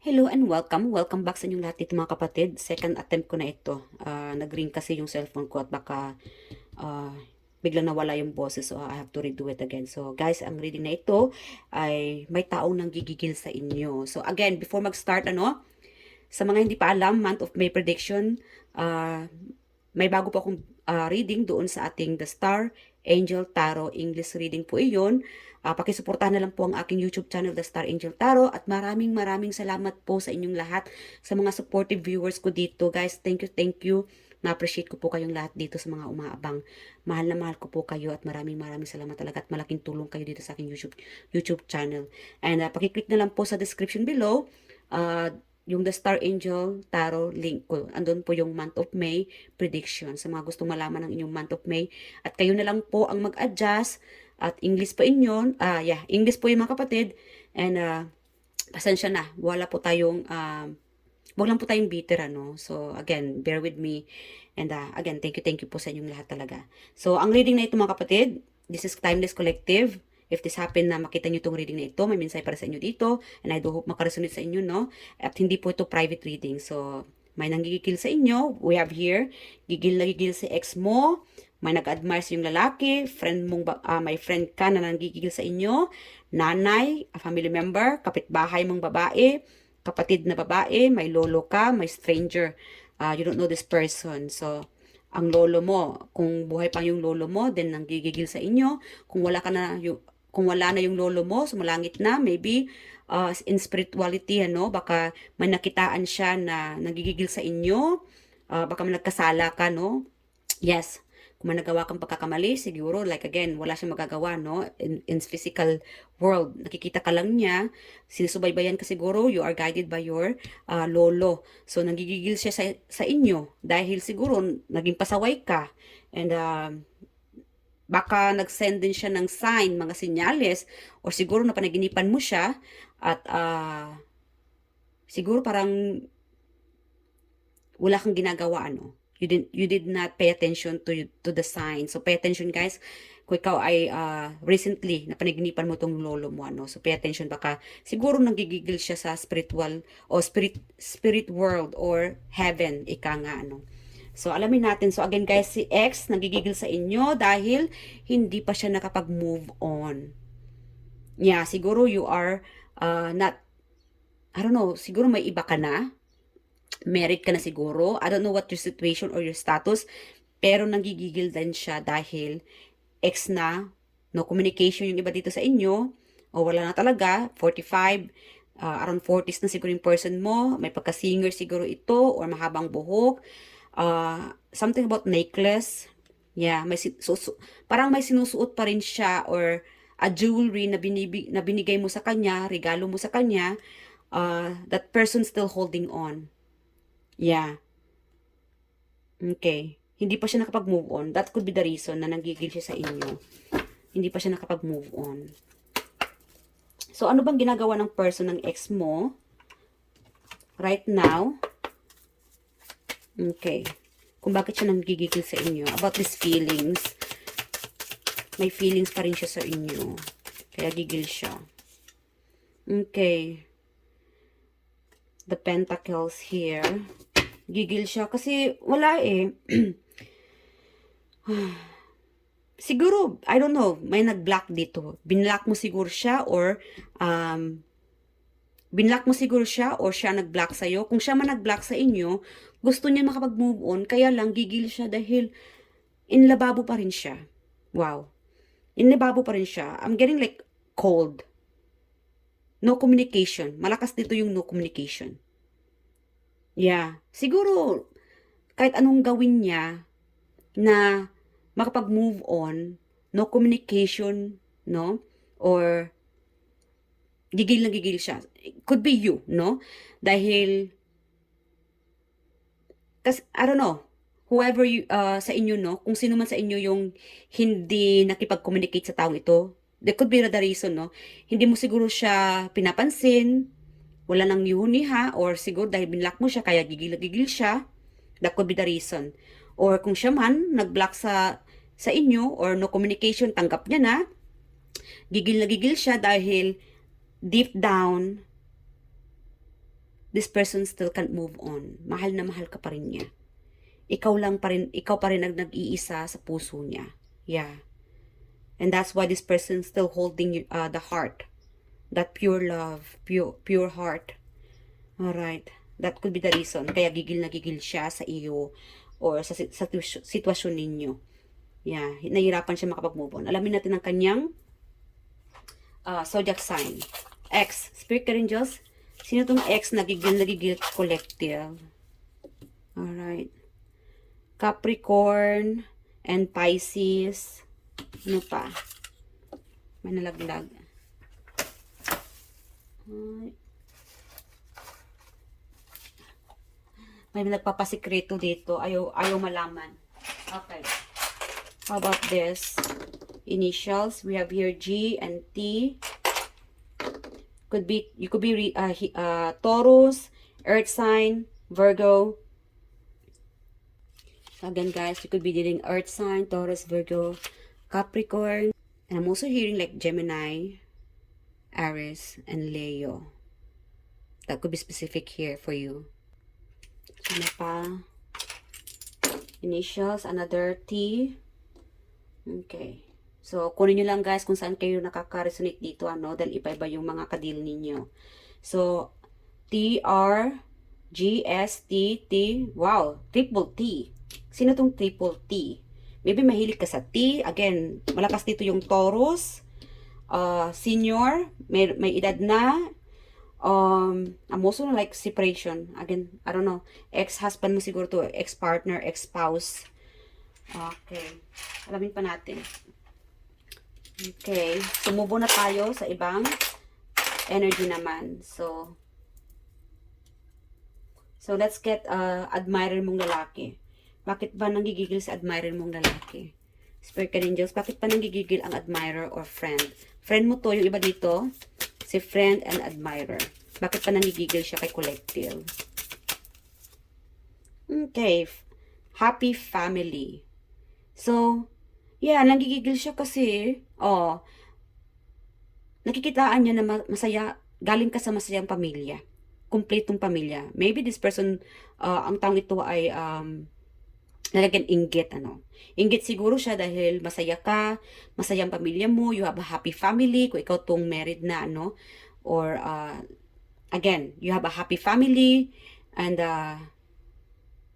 Hello and welcome. Welcome back sa inyong lahat dito mga kapatid. Second attempt ko na ito. Nag-ring kasi yung cellphone ko at baka ah, biglang nawala yung boses, so I have to redo it again. So guys, ang reading na ito ay may taong nanggigigil sa inyo. So again, before mag-start, sa mga hindi pa alam, month of May prediction, may bago po akong reading doon sa ating The Star Angel Tarot English reading po iyon. Pakisuportahan na lang po ang aking YouTube channel, The Star Angel Tarot. At maraming salamat po sa inyong lahat, sa mga supportive viewers ko dito. Guys, thank you, thank you. Na-appreciate ko po kayong lahat dito sa mga umaabang. Mahal na mahal ko po kayo at maraming salamat talaga at malaking tulong kayo dito sa aking YouTube channel. And pakiclick na lang po sa description below. Yung The Star Angel Tarot link ko. Andun po yung month of May prediction. Sa mga gustong malaman ng inyong month of May. At kayo na lang po ang mag-adjust. At English pa inyon. English po yung mga kapatid. And pasensya na. Wala po tayong, wag lang po tayong bitter, ano. So, again, bear with me. And again, thank you po sa inyong lahat talaga. So, ang reading na ito mga kapatid, this is Timeless Collective. If this happen na makita nyo itong reading na ito, may mensahe para sa inyo dito. And I do hope makaresonate sa inyo, no? At hindi po ito private reading. So, may nanggigigil sa inyo. We have here, gigil na gigil si ex mo. May nag-admire sa yung lalaki. May friend ka na nanggigigil sa inyo. Nanay, a family member, kapitbahay mong babae, kapatid na babae, may lolo ka, may stranger. You don't know this person. So, ang lolo mo, kung buhay pa yung lolo mo, then nanggigigil sa inyo. Kung wala na yung lolo mo, sumalangit na, maybe in spirituality, baka may nakitaan siya na nagigigil sa inyo, baka may nagkasala ka, no? Yes, kung may nagawa kang pagkakamali, siguro, like again, wala siyang magagawa, no? In physical world, nakikita ka lang niya, sinusubaybayan ka siguro, you are guided by your lolo. So, nagigigil siya sa inyo dahil siguro naging pasaway ka. And baka nag-send din siya ng sign, mga senyales, or siguro na panaginipan mo siya, at siguro parang wala kang ginagawa, ano. You did not pay attention to the sign. So, pay attention, guys. Kung ikaw ay recently na panaginipan mo tong lolo mo, ano. So, pay attention. Baka siguro nagigigil siya sa spiritual o spirit world or heaven, ika nga, ano. So, alamin natin. So, again guys, si X nagigigil sa inyo dahil hindi pa siya nakapag-move on. Yeah, siguro you are not, I don't know, siguro may iba ka na. Married ka na siguro. I don't know what your situation or your status. Pero nagigigil din siya dahil X na, no communication yung iba dito sa inyo. O wala na talaga, 45, around 40s na siguro yung person mo. May pagka-singer siguro ito or mahabang buhok. Something about necklace. Yeah, parang may sinusuot pa rin siya or a jewelry na binigay mo sa kanya, regalo mo sa kanya, that person still holding on. Yeah. Okay. Hindi pa siya nakapag-move on. That could be the reason na nanggigil siya sa inyo. Hindi pa siya nakapag-move on. So, ano bang ginagawa ng person ng ex mo right now? Okay. Kung bakit siya nanggigigil sa inyo. About these feelings. May feelings pa rin siya sa inyo. Kaya gigil siya. Okay. The Pentacles here. Gigil siya kasi wala eh. Siguro, I don't know, may nag-block dito. Binlock mo siguro siya or siya nag-block sa'yo. Kung siya man nag-block sa inyo, gusto niya makapag-move on, kaya lang gigil siya dahil inlababo pa rin siya. Wow. Inlababo pa rin siya. I'm getting like cold. No communication. Malakas dito yung no communication. Yeah. Siguro, kahit anong gawin niya na makapag-move on, no communication, no? Or gigil na gigil siya. It could be you, no? Dahil, kasi, I don't know, whoever you, sa inyo, no? Kung sino man sa inyo yung hindi nakipag-communicate sa taong ito, that could be the reason, no? Hindi mo siguro siya pinapansin, wala nang nihuniha, or siguro dahil binlock mo siya, kaya gigil na gigil siya. That could be the reason. Or kung siya man, nag-block sa inyo, or no communication, tanggap niya na, gigil na gigil siya dahil deep down, this person still can't move on. Mahal na mahal ka pa rin niya. Ikaw pa rin nag-iisa sa puso niya. Yeah. And that's why this person still holding the heart. That pure love, pure heart. Alright. That could be the reason. Kaya gigil na gigil siya sa iyo or sa sitwasyon ninyo. Yeah. Nahihirapan siya makapag-move on. Alamin natin ang kanyang zodiac sign. X. Spirit Angels. Sino tong X na gigil collective? Alright. Capricorn and Pisces. Ano pa? May nalaglag. May nagpapasikreto dito. Ayaw malaman. Okay. How about this? Initials. We have here G and T. You could be Taurus, Earth sign, Virgo. Again, guys, you could be dealing Earth sign, Taurus, Virgo, Capricorn. And I'm also hearing like Gemini, Aries, and Leo. That could be specific here for you. Ano pa? Initials, another T. Okay. So, kunin nyo lang guys kung saan kayo nakaka-resonate dito, dahil iba-iba yung mga kadil ninyo. So, T, R, G, S, T, T. Wow, triple T. Sino tong triple T? Maybe mahilig ka sa T. Again, malakas dito yung Taurus. Senior, may edad na. I'm also like separation. Again, I don't know. Ex-husband mo siguro to. Ex-partner, ex-spouse. Okay. Alamin pa natin. Okay. Sumubo na tayo sa ibang energy naman. So let's get admirer mong lalaki. Bakit ba nanggigigil sa admirer mong lalaki? Spirit Angels, bakit pa nanggigigil ang admirer or friend? Friend mo to, yung iba dito, si friend and admirer. Bakit pa nanggigigil siya kay collective? Okay. Happy family. So, yeah, nanggigigil siya kasi, nakikitaan niya na masaya, galing ka sa masayang pamilya. Kumpletong pamilya. Maybe this person, ang taong ito ay, nalagyan inggit, Inggit siguro siya dahil masaya ka, masayang pamilya mo, you have a happy family, kung ikaw tong married na, or, again, you have a happy family, and,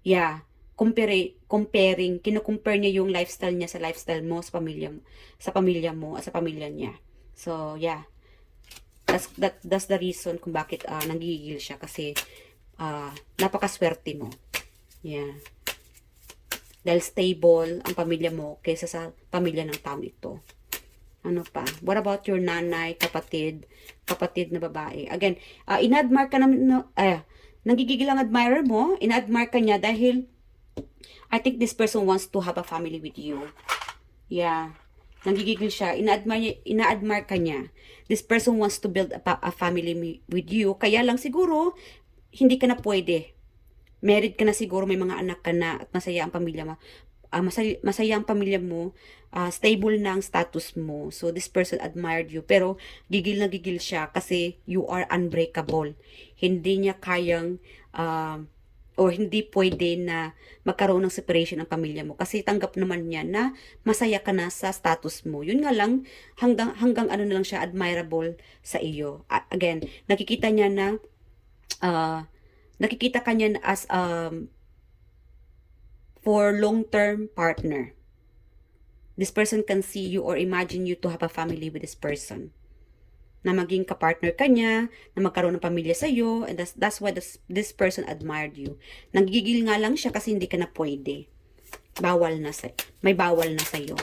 yeah, comparing, kino-compare niya yung lifestyle niya sa lifestyle mo, sa pamilya mo, at sa pamilya niya. So, yeah. That's the reason kung bakit nanggigigil siya kasi napakaswerte mo. Yeah. Dahil stable ang pamilya mo kaysa sa pamilya ng taong ito. Ano pa? What about your nanay, kapatid na babae? Again, in-admire ka naman, nanggigigil ang admirer mo, in-admire ka niya dahil I think this person wants to have a family with you. Yeah. Nanggigigil siya, ina-admire ka niya. This person wants to build a family with you, kaya lang siguro, hindi ka na pwede. Married ka na siguro, may mga anak ka na, at masaya ang pamilya mo. Masaya ang pamilya mo, stable na ang status mo. So, this person admired you. Pero, gigil na gigil siya kasi you are unbreakable. Hindi niya kayang, or hindi pwede na magkaroon ng separation ng pamilya mo. Kasi tanggap naman niya na masaya ka na sa status mo. Yun nga lang, hanggang ano na lang siya, admirable sa iyo. Again, nakikita niya na, nakikita ka niya as for long-term partner. This person can see you or imagine you to have a family with this person. Na maging kapartner ka niya, na magkaroon ng pamilya sa iyo, and that's why this person admired you. Nanggigil nga lang siya kasi hindi ka na pwede. May bawal na sa iyo.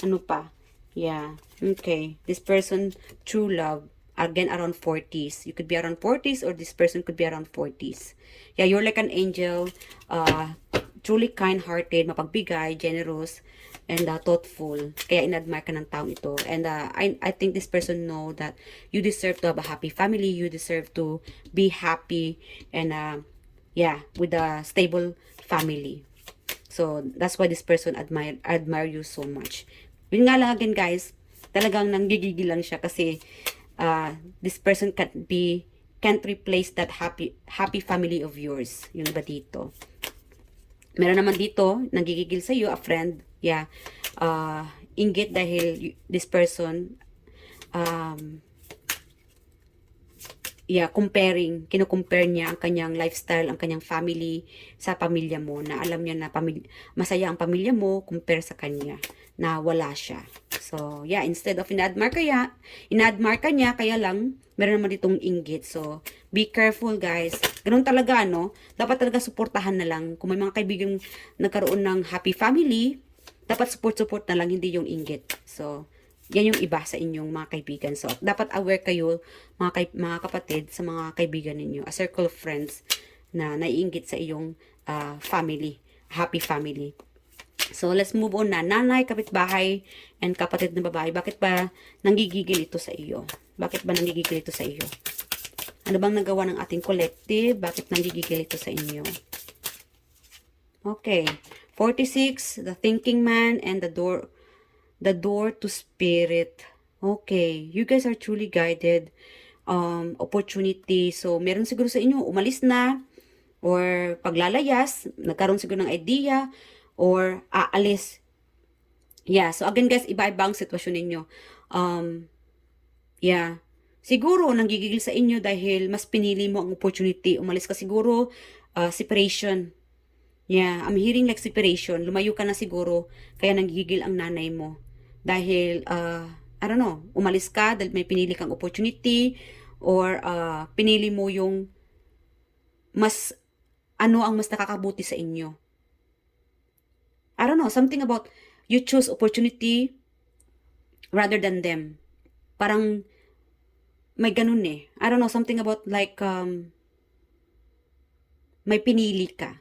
Ano pa? Yeah. Okay. This person, true love, again around 40s. You could be around 40s or this person could be around 40s. Yeah, you're like an angel, truly kind-hearted, mapagbigay, generous, and thoughtful. Kaya in-admire ka ng taong ito. And I think this person know that you deserve to have a happy family. You deserve to be happy and yeah, with a stable family. So that's why this person admire you so much. Yun nga lang again guys, talagang nanggigigil lang siya kasi this person can't be can't replace that happy family of yours. Yun ba dito? Meron naman dito, nanggigigil sa iyo, a friend. Yeah. Inggit dahil this person, kino-compare niya ang kanyang lifestyle, ang kanyang family sa pamilya mo, na alam niya na masaya ang pamilya mo compare sa kanya, na wala siya. So, yeah, instead of inadmire ka niya, kaya lang, meron naman ditong inggit. So, be careful, guys. Ganun talaga, no? Dapat talaga suportahan na lang. Kung may mga kaibigan nagkaroon ng happy family, dapat support na lang, hindi yung inggit. So, yan yung iba sa inyong mga kaibigan. So, dapat aware kayo, mga kapatid, sa mga kaibigan ninyo, a circle of friends na naiinggit sa iyong family, happy family. So, let's move on na. Nanay, kapitbahay, and kapatid na babae, bakit ba nanggigigil ito sa iyo? Bakit ba nanggigigil ito sa iyo? Ano bang nagawa ng ating collective? Bakit nanggigigil ito sa inyo? Okay. 46, the thinking man, and the door to spirit. Okay, you guys are truly guided. Opportunity. So, meron siguro sa inyo, umalis na, or paglalayas, nagkaroon siguro ng idea, or aalis. Yeah, so again guys, iba-iba ang sitwasyon ninyo. Yeah, siguro nanggigigil sa inyo dahil mas pinili mo ang opportunity. Umalis ka siguro, separation. Yeah, I'm hearing like separation. Lumayo ka na siguro, kaya nanggigigil ang nanay mo. Dahil, I don't know, umalis ka dahil may pinili kang opportunity, or pinili mo yung ano ang mas nakakabuti sa inyo. I don't know, something about you choose opportunity rather than them. Parang may ganun eh. I don't know, something about like, may pinili ka.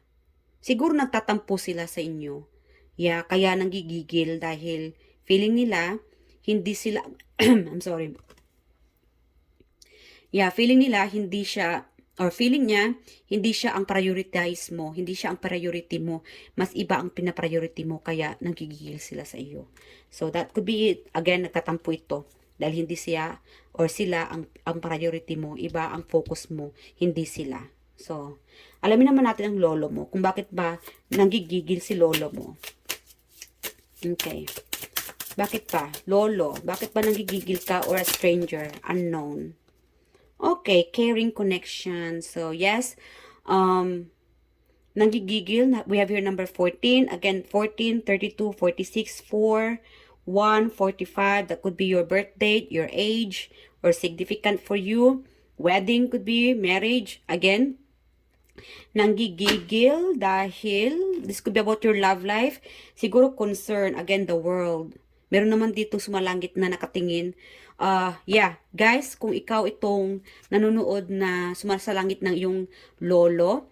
Siguro nagtatampo sila sa inyo. Yeah, kaya nanggigigil dahil feeling nila, hindi sila, I'm sorry. Yeah, feeling nila, feeling niya, hindi siya ang prioritize mo, hindi siya ang priority mo, mas iba ang pinapriority mo, kaya nanggigigil sila sa iyo. So, that could be, again, nagtatampo ito, dahil hindi siya, or sila ang priority mo, iba ang focus mo, hindi sila. So, alamin naman natin ang lolo mo, kung bakit ba nanggigigil si lolo mo. Okay. Bakit pa? Lolo, bakit ba nanggigigil ka, or a stranger, unknown? Okay, caring connection. So, yes, nanggigigil. We have here number 14. Again, 14, 32, 46, 4, 1, 45. That could be your birth date, your age, or significant for you. Wedding could be marriage. Again, nanggigigil dahil this could be about your love life. Siguro concern, again, the world. Meron naman dito sumalangit na nakatingin. Yeah, guys, kung ikaw itong nanonood na sumasalangit ng iyong lolo,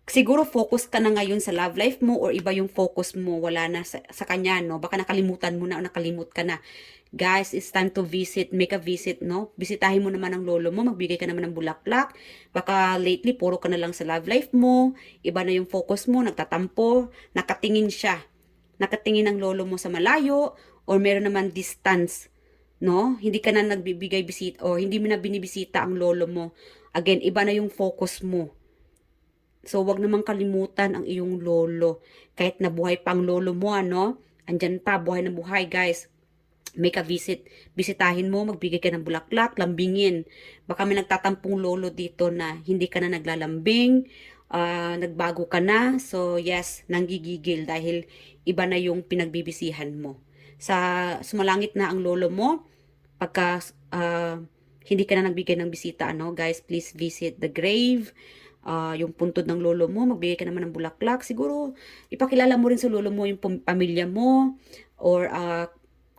siguro focus ka na ngayon sa love life mo, or iba yung focus mo, wala na sa kanya, no? Baka nakalimutan mo na, o nakalimut ka na. Guys, it's time to visit, make a visit, no? Bisitahin mo naman ang lolo mo, magbigay ka naman ng bulaklak. Baka lately, puro ka na lang sa love life mo, iba na yung focus mo, nagtatampo, nakatingin siya. Nakatingin ang lolo mo sa malayo, or meron naman distance, no? Hindi ka na nagbibigay bisita, o hindi mo na binibisita ang lolo mo. Again, iba na yung focus mo. So, wag namang kalimutan ang iyong lolo. Kahit nabuhay pa ang lolo mo, ano? Andyan pa, buhay na buhay, guys. Make a visit. Bisitahin mo, magbigay ka ng bulaklak, lambingin. Baka may nagtatampong lolo dito na hindi ka na naglalambing, nagbago ka na. So, yes, nanggigigil dahil iba na yung pinagbibisihan mo. Sumalangit na ang lolo mo, pagka hindi ka na nagbigay ng bisita, ano, guys, please visit the grave, yung puntod ng lolo mo, magbigay ka naman ng bulaklak. Siguro, ipakilala mo rin sa lolo mo yung pamilya mo, or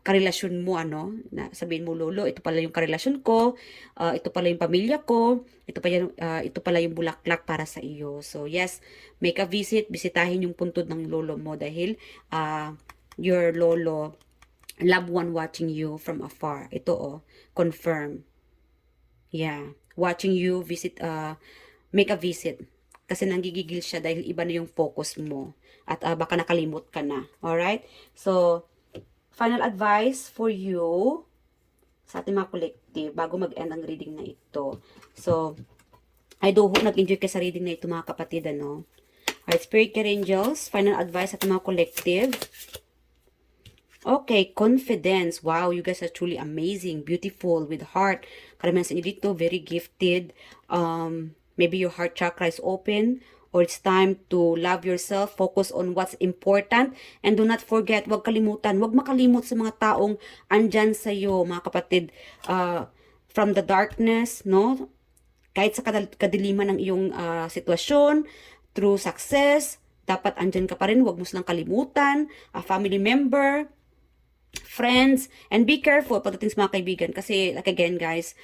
karelasyon mo, ano, na sabihin mo, lolo, ito pala yung karelasyon ko, ito pala yung pamilya ko, ito pala yung bulaklak para sa iyo. So, yes, make a visit, bisitahin yung puntod ng lolo mo dahil your lolo, loved one watching you from afar. Ito, confirm. Yeah, watching you visit, make a visit. Kasi nanggigigil siya dahil iba na yung focus mo. At baka nakalimot ka na. Alright? So, final advice for you. sa ating mga collective bago mag-end ang reading na ito. So, I do hope nag-enjoy kayo sa reading na ito mga kapatid, ano. Alright, Spirit Guide Angels, final advice sa ating mga collective. Okay, confidence. Wow, you guys are truly amazing, beautiful, with heart. Karamihan sa inyo dito, very gifted. Maybe your heart chakra is open, or it's time to love yourself, focus on what's important, and do not forget, wag kalimutan, wag makalimot sa mga taong andyan sa iyo, mga kapatid, from the darkness, no? Kahit sa kadiliman ng iyong sitwasyon, through success, dapat andyan ka pa rin, wag mo silang kalimutan, a family member, friends, and be careful pagdating sa mga kaibigan kasi like again guys,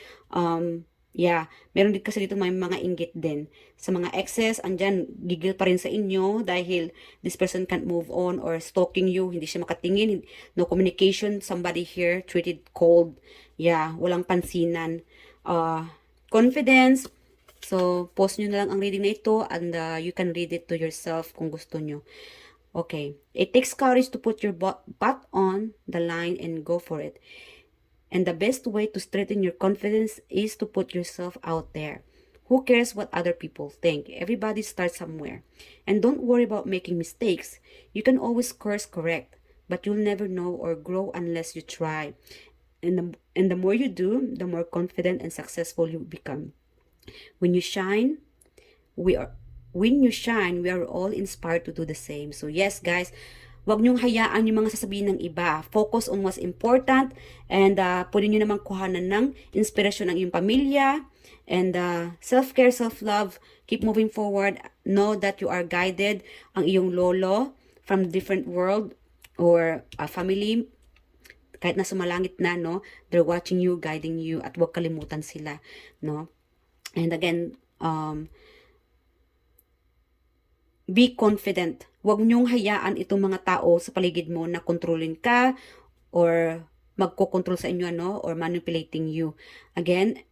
yeah, meron din kasi dito may mga inggit din sa mga exes, andyan gigil pa rin sa inyo dahil this person can't move on or stalking you, hindi siya makatingin, no communication, somebody here treated cold, yeah, walang pansinan, confidence. So post nyo na lang ang reading na ito and you can read it to yourself kung gusto nyo. Okay, it takes courage to put your butt on the line and go for it. And the best way to strengthen your confidence is to put yourself out there. Who cares what other people think? Everybody starts somewhere. And don't worry about making mistakes. You can always course correct, but you'll never know or grow unless you try. And the more you do, the more confident and successful you become. When you shine, we are all inspired to do the same. So yes guys, wag niyong hayaan yung mga sasabihin ng iba. Focus on what's important and pwede niyo namang kuhanan ng inspirasyon ng iyong pamilya and self-care, self-love. Keep moving forward. Know that you are guided. Ang iyong lolo from different world or family, kahit nasa malangit na, no, they're watching you, guiding you, at wag kalimutan sila, no. And again, be confident. Huwag niyong hayaan itong mga tao sa paligid mo na kontrolin ka or magko-control sa inyo, ano, or manipulating you. Again,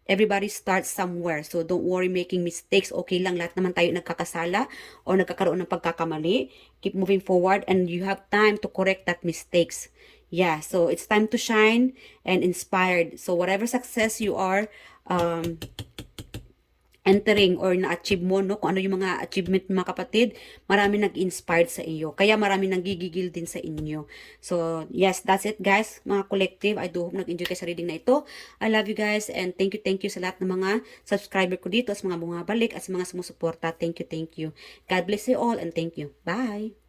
everybody starts somewhere. So don't worry making mistakes. Okay lang, lahat naman tayo nagkakasala or nagkakaroon ng pagkakamali. Keep moving forward and you have time to correct that mistakes. Yeah, so it's time to shine and inspired. So whatever success you are entering or na-achieve mo, no? Kung ano yung mga achievement mga kapatid, marami nag-inspired sa iyo. Kaya marami nang-gigigil din sa inyo. So, yes, that's it guys, mga collective. I do hope nag-enjoy kayo sa reading na ito. I love you guys and thank you sa lahat ng mga subscriber ko dito, sa mga bumabalik at sa mga sumusuporta. Thank you. God bless you all and thank you. Bye!